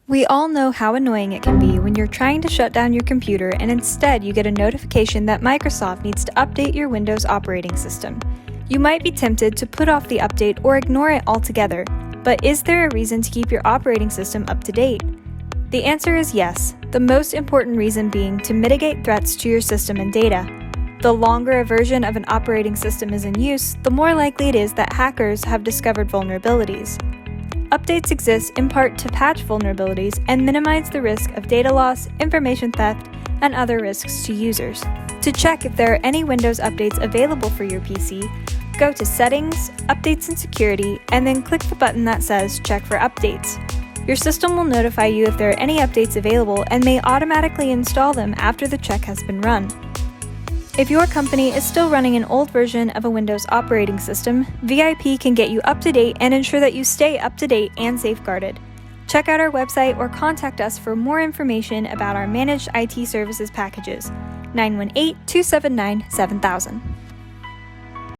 We all know how annoying it can be when you're trying to shut down your computer and instead you get a notification that Microsoft needs to update your Windows operating system. You might be tempted to put off the update or ignore it altogether, but is there a reason to keep your operating system up to date? The answer is yes, the most important reason being to mitigate threats to your system and data. The longer a version of an operating system is in use, the more likely it is that hackers have discovered vulnerabilities. Updates exist in part to patch vulnerabilities and minimize the risk of data loss, information theft, and other risks to users. To check if there are any Windows updates available for your PC, go to Settings, Updates and Security, and then click the button that says Check for Updates. Your system will notify you if there are any updates available and may automatically install them after the check has been run. If your company is still running an old version of a Windows operating system, VIP can get you up to date and ensure that you stay up to date and safeguarded. Check out our website or contact us for more information about our managed IT services packages, 918-279-7000.